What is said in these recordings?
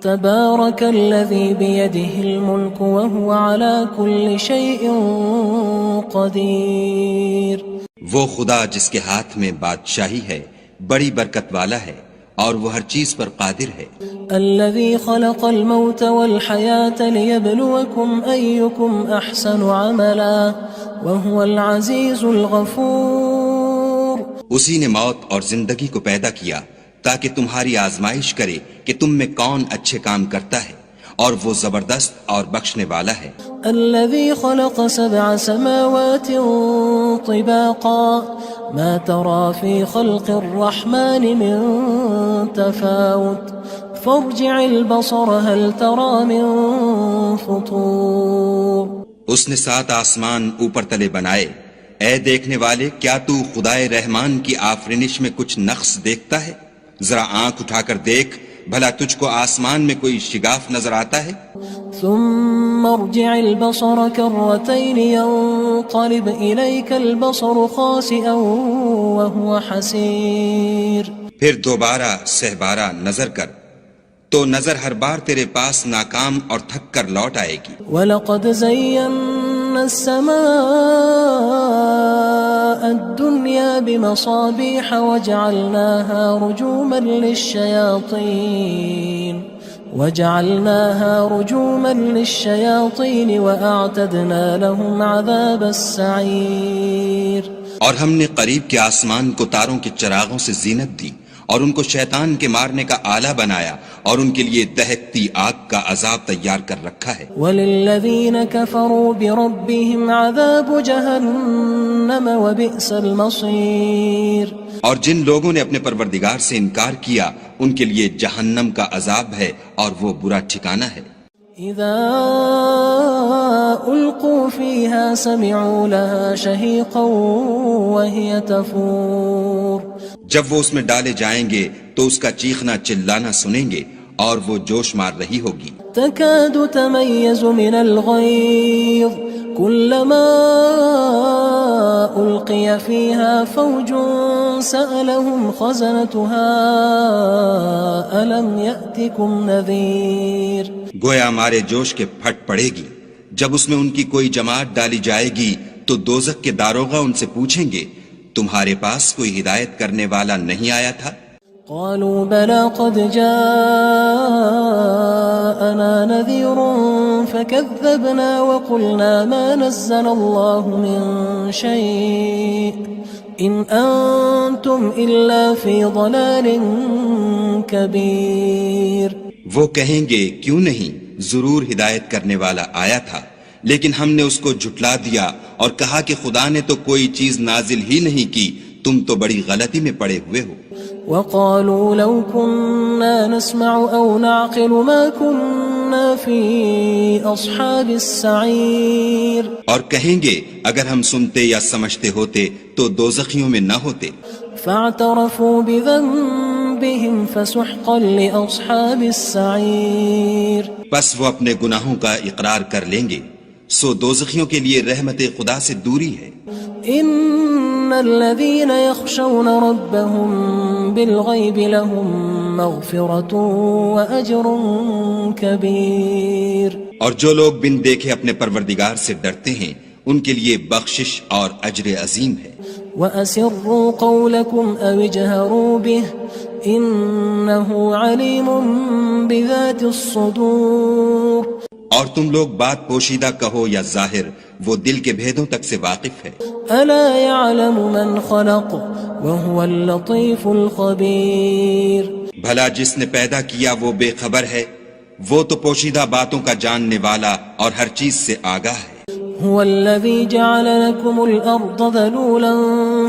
تبارك الذي بيده الملك وهو على كل شيء قدير. وہ خدا جس کے ہاتھ میں بادشاہی ہے بڑی برکت والا ہے اور وہ ہر چیز پر قادر ہے. الذي خلق الموت والحياة ليبلوكم أيكم أحسن عملا وهو العزيز الغفور. اسی نے موت اور زندگی کو پیدا کیا تاکہ تمہاری آزمائش کرے کہ تم میں کون اچھے کام کرتا ہے اور وہ زبردست اور بخشنے والا ہے. الذي خلق 7 سماوات طباقا ما ترى في خلق الرحمن من تفاوت فارجع البصر هل ترى من فطور. اس نے 7 آسمان اوپر تلے بنائے. اے دیکھنے والے، کیا تو خدائے رحمان کی آفرینش میں کچھ نقص دیکھتا ہے؟ ذرا آنکھ اٹھا کر دیکھ، بھلا تجھ کو آسمان میں کوئی شگاف نظر آتا ہے؟ ثم ارجع البصر كرتين ينقلب إليك البصر خاسئا وهو حسير. پھر دوبارہ سہبارہ نظر کر تو نظر ہر بار تیرے پاس ناکام اور تھک کر لوٹ آئے گی. وَلَقَدْ زَيَّنَّا السَّمَاءَ الدُّنْيَا بِمَصَابِيحَ وَجَعَلْنَاهَا رُجُومًا لِلشَّيَاطِينِ وَأَعْتَدْنَا لَهُمْ عَذَابَ السَّعِيرِ. اور ہم نے قریب کے آسمان کو تاروں کے چراغوں سے زینت دی اور ان کو شیطان کے مارنے کا آلہ بنایا اور ان کے لیے دہکتی آگ کا عذاب تیار کر رکھا ہے. وَلِلَّذِينَ كَفَرُوا بِرَبِّهِمْ عَذَابُ جَهَنَّمَ وَبِئْسَ الْمَصِيرُ. اور جن لوگوں نے اپنے پروردگار سے انکار کیا ان کے لیے جہنم کا عذاب ہے اور وہ برا ٹھکانہ ہے. اذا القوا فيها سمعوا لها شهيقا وهي تفور. جب وہ اس میں ڈالے جائیں گے تو اس کا چیخنا چلانا سنیں گے اور وہ جوش مار رہی ہوگی. تكاد تميز من الغيظ كلما ألقي فيها فوج سألهم خزنتها ألم يأتكم نذير. گویا مارے جوش کے پھٹ پڑے گی. جب اس میں ان کی کوئی جماعت ڈالی جائے گی تو دوزخ کے داروغہ ان سے پوچھیں گے تمہارے پاس کوئی ہدایت کرنے والا نہیں آیا تھا؟ قالوا بلى قد جاءنا نذير فكذبنا وقلنا ما نزل الله من شيء إن أنتم إلا في ضلال كبير. وہ کہیں گے کیوں نہیں، ضرور ہدایت کرنے والا آیا تھا، لیکن ہم نے اس کو جھٹلا دیا اور کہا کہ خدا نے تو کوئی چیز نازل ہی نہیں کی، تم تو بڑی غلطی میں پڑے ہوئے ہو. وقالوا لو كنا نسمع أو نعقل ما كنا في أصحاب السعير. اور کہیں گے اگر ہم سنتے یا سمجھتے ہوتے تو دوزخیوں میں نہ ہوتے. فاعترفوا بذنبهم فسحقا لأصحاب السعير. بس وہ اپنے گناہوں کا اقرار کر لیں گے، سو دوزخیوں کے لیے رحمت خدا سے دوری ہے. ان الذين يخشون ربهم بالغيب لهم مغفرة واجر كبير. اور جو لوگ بن دیکھے اپنے پروردگار سے ڈرتے ہیں ان کے لیے بخشش اور اجر عظیم ہے. واسروا قولكم او اجهروا به انه عليم بذات الصدور. اور تم لوگ بات پوشیدہ کہو یا ظاہر، وہ دل کے بھیدوں تک سے واقف ہے. الا يعلم من خلق وهو اللطيف الخبير. بھلا جس نے پیدا کیا وہ بے خبر ہے، وہ تو پوشیدہ باتوں کا جاننے والا اور ہر چیز سے آگاہ ہے. هو الذي جعل لكم الأرض ذلولا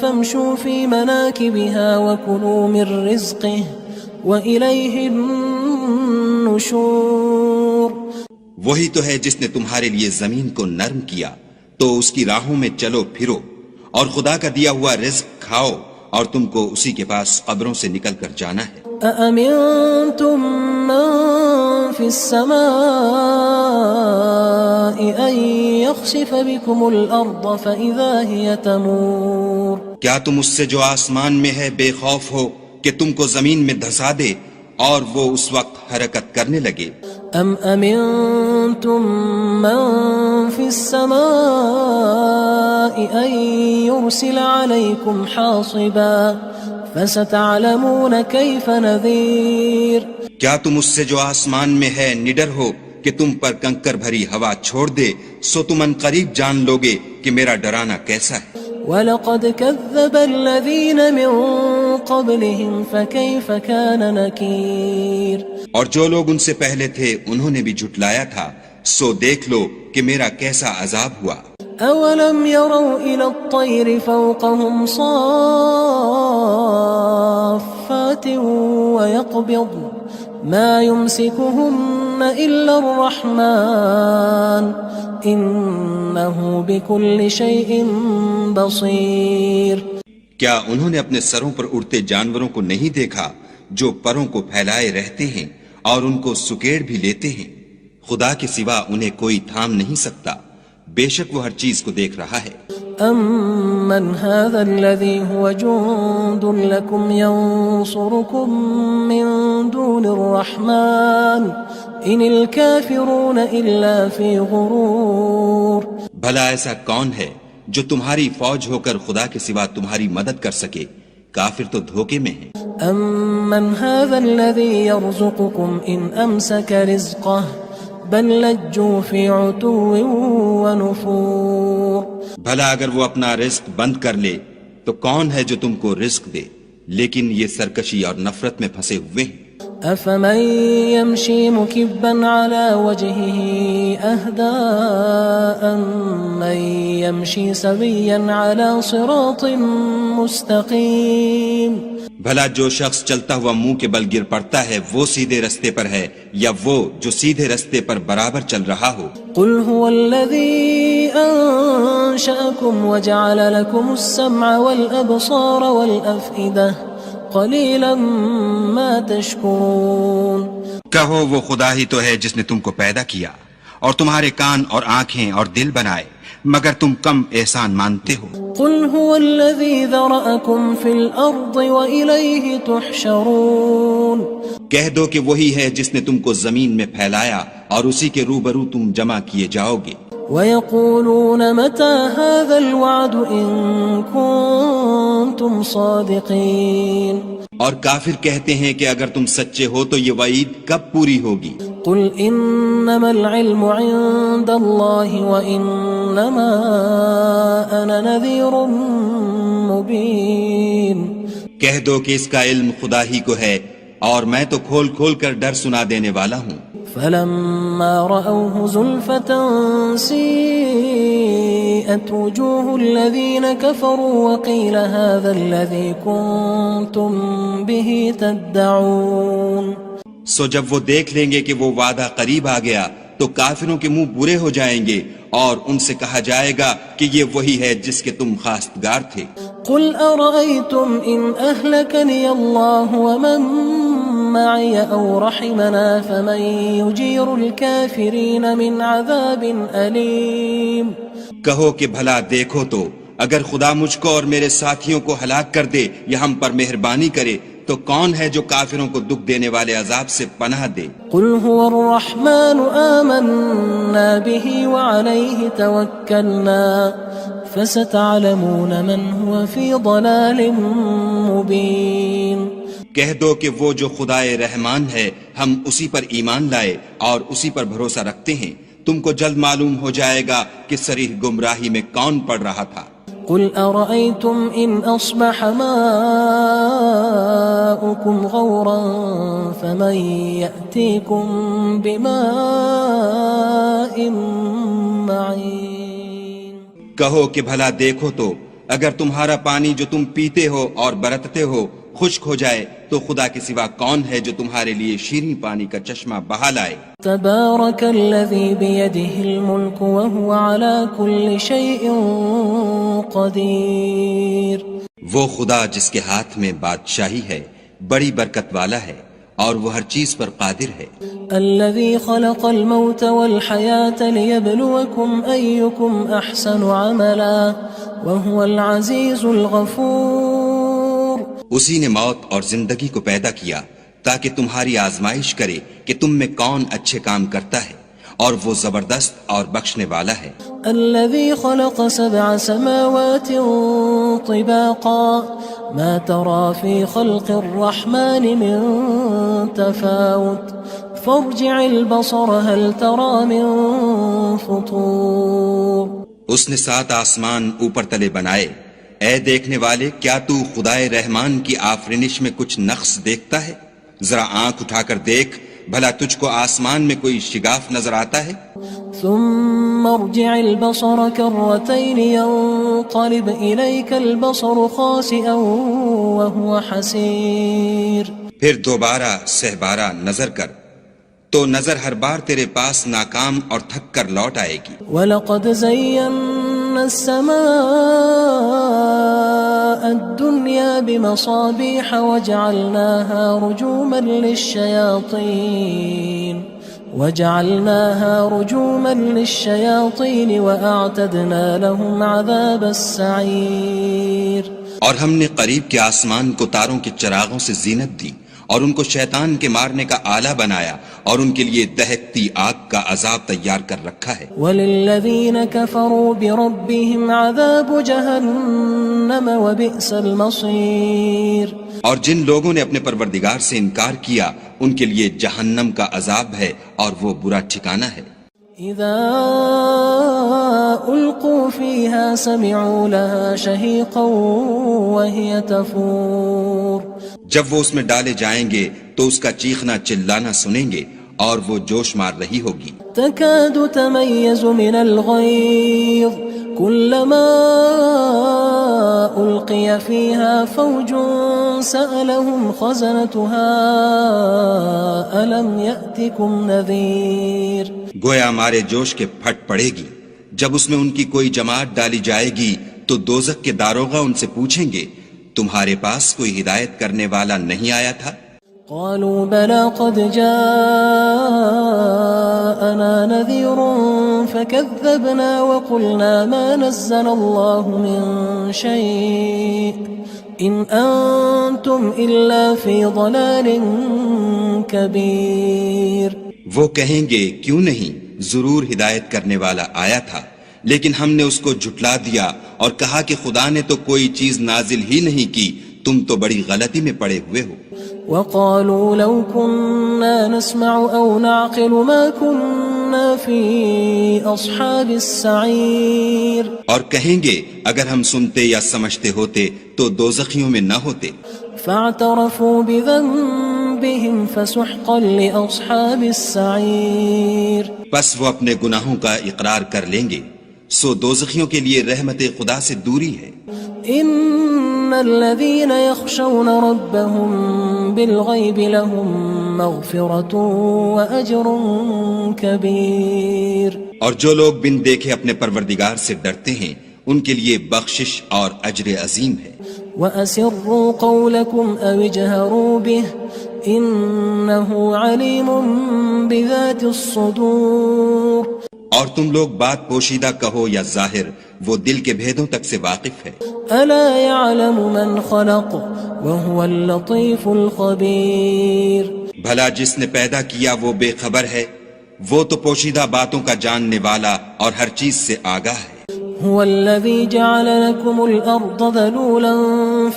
فامشوا في مناكبها وكلوا من رزقه وإليه النشور. وہی تو ہے جس نے تمہارے لیے زمین کو نرم کیا تو اس کی راہوں میں چلو پھرو اور خدا کا دیا ہوا رزق کھاؤ اور تم کو اسی کے پاس قبروں سے نکل کر جانا ہے. أأمنتم من في السماء أن يخسف بكم الأرض فإذا هي تمور. کیا تم اس سے جو آسمان میں ہے بے خوف ہو کہ تم کو زمین میں دھسا دے اور وہ اس وقت حرکت کرنے لگے. ام امنتم من في السماء ان يرسل عليكم حاصبا فستعلمون كيف نذير. کیا تم اس سے جو آسمان میں ہے نڈر ہو کہ تم پر کنکر بھری ہوا چھوڑ دے؟ سو تم ان قریب جان لوگے کہ میرا ڈرانا کیسا ہے. وَلَقَدْ كَذَّبَ الَّذِينَ مِن قَبْلِهِمْ فَكَيْفَ كَانَ نَكِيرٌ. اور جو لوگ ان سے پہلے تھے انہوں نے بھی جھٹلایا تھا، سو دیکھ لو کہ میرا کیسا عذاب ہوا. أَوَلَمْ يَرَوْا إِلَى الطَّيْرِ فَوْقَهُمْ صَافَّاتٍ وَيَقْبِضْنَ مَا يُمْسِكُهُنَّ إِلَّا الرَّحْمَنُ إِنَّهُ بِكُلِّ شَيْءٍ بَصِيرٌ. کیا انہوں نے اپنے سروں پر اڑتے جانوروں کو نہیں دیکھا جو پروں کو پھیلائے رہتے ہیں اور ان کو سکیڑ بھی لیتے ہیں؟ خدا کے سوا انہیں کوئی تھام نہیں سکتا، بے شک وہ ہر چیز کو دیکھ رہا ہے. أَمَّنْ هَذَا الَّذِي هُوَ جُندٌ لَكُمْ يَنصُرُكُم مِّن دُونِ الرَّحْمَنِ إِنِ الْكَافِرُونَ إِلَّا فِي غُرُورٍ. بھلا ایسا کون ہے جو تمہاری فوج ہو کر خدا کے سوا تمہاری مدد کر سکے؟ کافر تو دھوکے میں ہیں. أَمَّنْ هَذَا الَّذِي يَرْزُقُكُمْ إِنْ أَمْسَكَ رِزْقَهُ بَلْ لَجُّوا فِي عُتُوٍّ وَنُفُورٍ. بھلا اگر وہ اپنا رزق بند کر لے تو کون ہے جو تم کو رزق دے؟ لیکن یہ سرکشی اور نفرت میں پھنسے ہوئے ہیں. أَفَمَن يَمْشِي مُكِبًّا عَلَى وَجْهِهِ أَهْدَىٰ أَمَّن يَمْشِي سَوِيًّا عَلَى صِرَاطٍ مُّسْتَقِيمٍ. بھلا جو شخص چلتا ہوا منہ کے بل گر پڑتا ہے وہ سیدھے رستے پر ہے یا وہ جو سیدھے رستے پر برابر چل رہا ہو؟ قُلْ هُوَ الَّذِي أَنشَأَكُمْ وَجَعَلَ لَكُمُ السَّمْعَ وَالْأَبْصَارَ وَالْأَفْئِدَةَ قَلِيلًا مَا تَشْكُرُونَ. کہو وہ خدا ہی تو ہے جس نے تم کو پیدا کیا اور تمہارے کان اور آنکھیں اور دل بنائے، مگر تم کم احسان مانتے ہو. قُلْ هُوَ الَّذِي ذَرَأَكُمْ فِي الْأَرْضِ وَإِلَيْهِ تُحْشَرُونَ. کہہ دو کہ وہی ہے جس نے تم کو زمین میں پھیلایا اور اسی کے روبرو تم جمع کیے جاؤ گے. وَيَقُولُونَ مَتَى هَذَا الْوَعْدُ إِن كُنتُمْ صَادِقِينَ. اور کافر کہتے ہیں کہ اگر تم سچے ہو تو یہ وعید کب پوری ہوگی؟ قُلْ إِنَّمَا الْعِلْمُ عِندَ اللَّهِ وَإِنَّمَا أَنَا نَذِيرٌ مُّبِينٌ. کہہ دو کہ اس کا علم خدا ہی کو ہے اور میں تو کھول کھول کر ڈر سنا دینے والا ہوں. فَلَمَّا رَأَوْهُ زُلْفَةً سِيئَتْ وُجُوهُ الَّذِينَ كَفَرُوا وَقِيلَ هَذَا الَّذِي كُنتُم بِهِ تَدَّعُونَ. سو جب وہ دیکھ لیں گے کہ وہ وعدہ قریب آ گیا تو کافروں کے منہ برے ہو جائیں گے اور ان سے کہا جائے گا کہ یہ وہی ہے جس کے تم خواستگار تھے. قُلْ أَرَأَيْتُمْ إِنْ أَهْلَكَنِيَ اللَّهُ وَمَن مَّعِيَ أَوْ رَحِمَنَا فَمَن يُجِيرُ الْكَافِرِينَ مِنْ عَذَابٍ أَلِيمٍ. کہو کہ بھلا دیکھو تو اگر خدا مجھ کو اور میرے ساتھیوں کو ہلاک کر دے یا ہم پر مہربانی کرے تو کون ہے جو کافروں کو دکھ دینے والے عذاب سے پناہ دے؟ قُلْ هُوَ الرَّحْمَنُ آمَنَّا بِهِ وَعَلَيْهِ تَوَكَّلْنَا فَسَتَعْلَمُونَ مَنْ هُوَ فِي ضَلَالٍ مُّبِينٍ. کہہ دو کہ وہ جو خدائے رحمان ہے ہم اسی پر ایمان لائے اور اسی پر بھروسہ رکھتے ہیں، تم کو جلد معلوم ہو جائے گا کہ صریح گمراہی میں کون پڑ رہا تھا. قُلْ أَرَأَيْتُمْ إِنْ أَصْبَحَ مَاؤُكُمْ غَوْرًا فَمَن يَأْتِيكُم بِمَاءٍ مَّعِينٍ. کہو کہ بھلا دیکھو تو اگر تمہارا پانی جو تم پیتے ہو اور برتتے ہو خشک ہو جائے تو خدا کے سوا کون ہے جو تمہارے لیے شیریں پانی کا چشمہ بہا لائے. تبارك الذي بيده الملك وهو على كل شيء قدير. وہ خدا جس کے ہاتھ میں بادشاہی ہے بڑی برکت والا ہے اور وہ ہر چیز پر قادر ہے. الذي خلق الموت والحياة ليبلوكم أيكم أحسن عملا وهو العزيز الغفور. اسی نے موت اور زندگی کو پیدا کیا تاکہ تمہاری آزمائش کرے کہ تم میں کون اچھے کام کرتا ہے، اور وہ زبردست اور بخشنے والا ہے۔ الذي خلق 7 سماوات طباقا ما ترى في خلق الرحمن من تفاوت فارجع البصر هل ترى من فطور۔ اس نے 7 آسمان اوپر تلے بنائے، اے دیکھنے والے کیا تو خدائے رحمان کی آفرینش میں کچھ نقص دیکھتا ہے؟ ذرا آنکھ اٹھا کر دیکھ، بھلا تجھ کو آسمان میں کوئی شگاف نظر آتا ہے؟ ثم ارجع البصر كرتين ينقلب إليك البصر خاسئا وهو حسير۔ پھر دوبارہ سہبارہ نظر کر تو نظر ہر بار تیرے پاس ناکام اور تھک کر لوٹ آئے گی۔ وَلَقَدْ زَيَّنَّا السَّمَاءَ الدُّنْيَا بِمَصَابِيحَ وَجَعَلْنَاهَا رُجُومًا لِلشَّيَاطِينِ وَأَعْتَدْنَا لَهُمْ عَذَابَ السَّعِيرِ۔ اور ہم نے قریب کے آسمان کو تاروں کے چراغوں سے زینت دی، اور ان کو شیطان کے مارنے کا آلہ بنایا، اور ان کے لیے دہکتی آگ کا عذاب تیار کر رکھا ہے۔ وَلِلَّذِينَ كَفَرُوا بِرَبِّهِمْ عَذَابُ جَهَنَّمَ وَبِئْسَ الْمَصِيرُ۔ اور جن لوگوں نے اپنے پروردگار سے انکار کیا ان کے لیے جہنم کا عذاب ہے، اور وہ برا ٹھکانہ ہے۔ اذا القوا فيها سمعوا لها شهيقا وهي تفور۔ جب وہ اس میں ڈالے جائیں گے تو اس کا چیخنا چلانا سنیں گے، اور وہ جوش مار رہی ہوگی۔ تكاد تميز من الغيظ كلما ألقي فيها فوج سألهم خزنتها ألم يأتكم نذير۔ گویا ہمارے جوش کے پھٹ پڑے گی جب اس میں ان کی کوئی جماعت ڈالی جائے گی تو دوزخ کے داروغہ ان سے پوچھیں گے تمہارے پاس کوئی ہدایت کرنے والا نہیں آیا تھا؟ قالوا بلى قد جاءنا نذير فكذبنا وقلنا ما نزل الله من شيء إن أنتم إلا في ضلال كبير۔ وہ کہیں گے کیوں نہیں، ضرور ہدایت کرنے والا آیا تھا، لیکن ہم نے اس کو جھٹلا دیا اور کہا کہ خدا نے تو کوئی چیز نازل ہی نہیں کی، تم تو بڑی غلطی میں پڑے ہوئے ہو۔ وقالوا لو كنا نسمع أو نعقل ما كنا في أصحاب السعير۔ اور کہیں گے اگر ہم سنتے یا سمجھتے ہوتے تو دوزخیوں میں نہ ہوتے۔ فاعترفوا بذنبهم فسحقا لأصحاب السعير۔ پس وہ اپنے گناہوں کا اقرار کر لیں گے، سو دوزخیوں کے لیے رحمت خدا سے دوری ہے۔ ان الذين يخشون ربهم بالغيب لهم مغفرة واجر كبير۔ اور جو لوگ بن دیکھے اپنے پروردگار سے ڈرتے ہیں ان کے لیے بخشش اور اجر عظیم ہے۔ واسروا قولكم او اجهروا به انه عليم بذات الصدور۔ اور تم لوگ بات پوشیدہ کہو یا ظاہر، وہ دل کے بھیدوں تک سے واقف ہے۔ الا يعلم من خلق وهو اللطيف الخبير۔ بھلا جس نے پیدا کیا وہ بے خبر ہے، وہ تو پوشیدہ باتوں کا جاننے والا اور ہر چیز سے آگاہ ہے۔ هو الذي جعل لكم الأرض ذلولا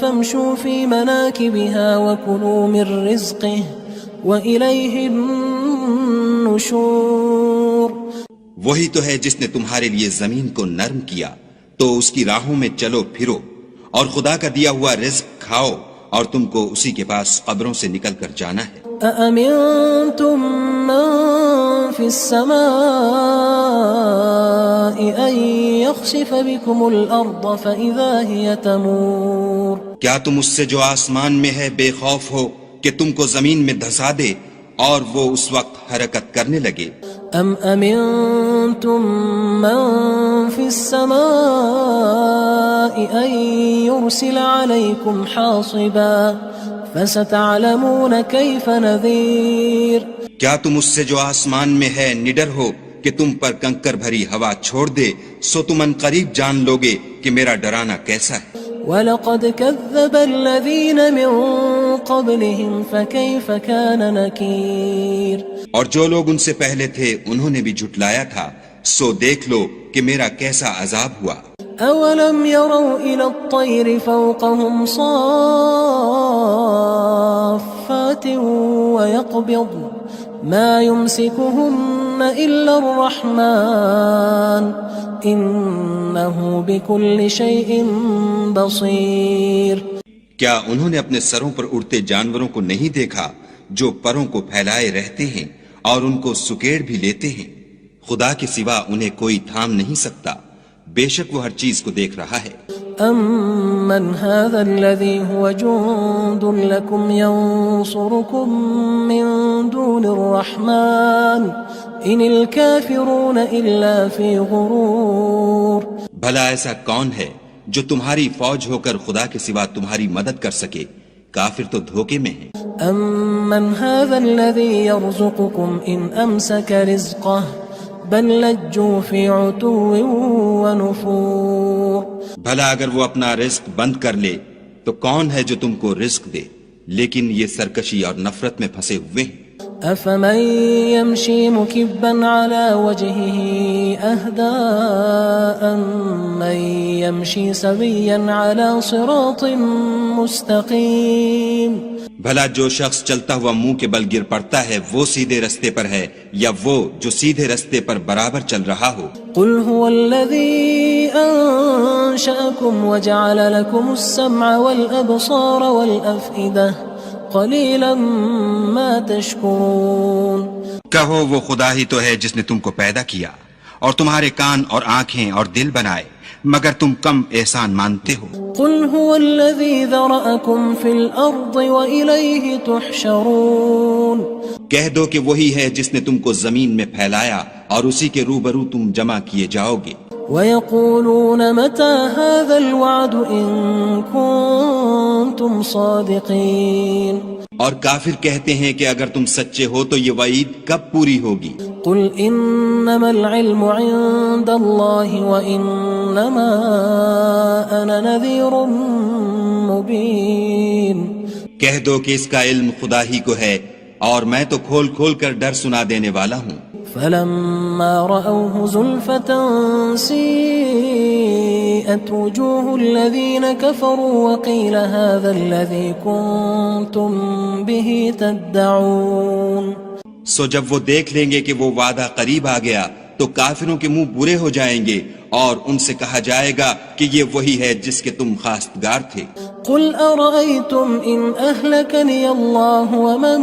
فامشوا في مناكبها وكلوا من رزقه وإليه النشور۔ وہی تو ہے جس نے تمہارے لیے زمین کو نرم کیا تو اس کی راہوں میں چلو پھرو، اور خدا کا دیا ہوا رزق کھاؤ، اور تم کو اسی کے پاس قبروں سے نکل کر جانا ہے۔ أأمنتم من في السماء أن يخسف بكم الأرض فإذا هي تمور۔ کیا تم اس سے جو آسمان میں ہے بے خوف ہو کہ تم کو زمین میں دھسا دے اور وہ اس وقت حرکت کرنے لگے؟ ام امنتم من في السماء ان يرسل عليكم حاصبا فستعلمون كيف نذير۔ کیا تم اس سے جو آسمان میں ہے نڈر ہو کہ تم پر کنکر بھری ہوا چھوڑ دے، سو تم ان قریب جان لوگے کہ میرا ڈرانا کیسا ہے۔ وَلَقَدْ كَذَّبَ الَّذِينَ مِن قبلهم فكيف كان نكير اور جو لوگ ان سے پہلے تھے انہوں نے بھی جھٹلایا تھا، سو دیکھ لو کہ میرا کیسا عذاب ہوا۔ أولم يروا إلى الطير فوقهم صافات ويقبض ما يمسكهن إلا الرحمن إنه بكل شيء بصير۔ کیا انہوں نے اپنے سروں پر اڑتے جانوروں کو نہیں دیکھا جو پروں کو پھیلائے رہتے ہیں اور ان کو سکیڑ بھی لیتے ہیں؟ خدا کے سوا انہیں کوئی تھام نہیں سکتا، بے شک وہ ہر چیز کو دیکھ رہا ہے۔ أَمَّنْ هَذَا الَّذِي هُوَ جُندٌ لَكُمْ يَنصُرُكُم مِّن دُونِ الرَّحْمَنِ إِنِ الْكَافِرُونَ إِلَّا فِي غُرُورٍ۔ بھلا ایسا کون ہے جو تمہاری فوج ہو کر خدا کے سوا تمہاری مدد کر سکے؟ کافر تو دھوکے میں ہیں۔ أَمَّنْ هَذَا الَّذِي يَرْزُقُكُمْ إِنْ أَمْسَكَ رِزْقَهُ بل لجوا فی عتو ونفور۔ بھلا اگر وہ اپنا رزق بند کر لے تو کون ہے جو تم کو رزق دے، لیکن یہ سرکشی اور نفرت میں پھنسے ہوئے ہیں۔ افمن يمشي مكبا على وجهه اهدى أمن يمشي سويا على صراط مستقيم۔ بھلا جو شخص چلتا ہوا منہ کے بل گر پڑتا ہے وہ سیدھے رستے پر ہے یا وہ جو سیدھے رستے پر برابر چل رہا ہو؟ قل هو الذي أنشأكم وجعل لكم السمع والأبصار والأفئدة قلیلا ما تشکرون۔ کہو وہ خدا ہی تو ہے جس نے تم کو پیدا کیا اور تمہارے کان اور آنکھیں اور دل بنائے، مگر تم کم احسان مانتے ہو۔ قل هو الذی ذرأکم فی الارض وإلیہ تحشرون۔ کہہ دو کہ وہی ہے جس نے تم کو زمین میں پھیلایا اور اسی کے روبرو تم جمع کیے جاؤ گے۔ وَيَقُولُونَ مَتَى هَذَا الْوَعْدُ إِن كُنتُمْ صَادِقِينَ۔ اور کافر کہتے ہیں کہ اگر تم سچے ہو تو یہ وعید کب پوری ہوگی؟ قُلْ إِنَّمَا الْعِلْمُ عِندَ اللَّهِ وَإِنَّمَا أَنَا نَذِيرٌ مُبِينٌ۔ کہہ دو کہ اس کا علم خدا ہی کو ہے اور میں تو کھول کھول کر ڈر سنا دینے والا ہوں۔ فلما رأوه زلفة سيئت وجوه الذين كفروا وقيل هذا الذي كنتم به تدعون۔ سو جب وہ دیکھ لیں گے کہ وہ وعدہ قریب آ گیا تو کافروں کے منہ برے ہو جائیں گے اور ان سے کہا جائے گا کہ یہ وہی ہے جس کے تم خواستگار تھے۔ قل أرأيتم إن أهلكني الله ومن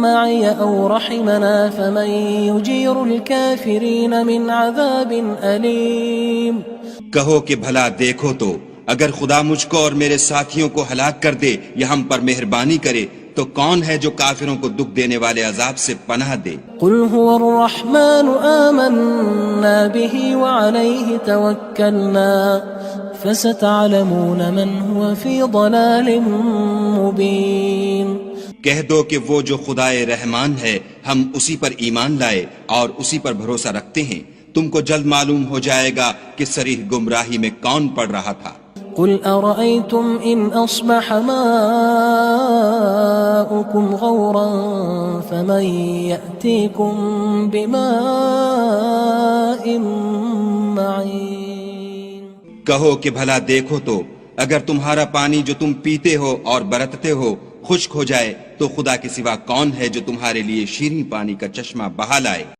معي أو رحمنا فمن يجير الكافرين من عذاب أليم۔ کہو کہ بھلا دیکھو تو اگر خدا مجھ کو اور میرے ساتھیوں کو ہلاک کر دے یا ہم پر مہربانی کرے تو کون ہے جو کافروں کو دکھ دینے والے عذاب سے پناہ دے؟ قل هو الرحمن آمنا به وعليه توكلنا فستعلمون من هو في ضلال مبين۔ کہہ دو کہ وہ جو خدائے رحمان ہے ہم اسی پر ایمان لائے اور اسی پر بھروسہ رکھتے ہیں، تم کو جلد معلوم ہو جائے گا کہ صریح گمراہی میں کون پڑ رہا تھا۔ قل أرأيتم إن أصبح ماؤكم غورا فمن يأتيكم بماء معين۔ کہو کہ بھلا دیکھو تو اگر تمہارا پانی جو تم پیتے ہو اور برتتے ہو خشک ہو جائے تو خدا کے سوا کون ہے جو تمہارے لیے شیریں پانی کا چشمہ بہا لائے؟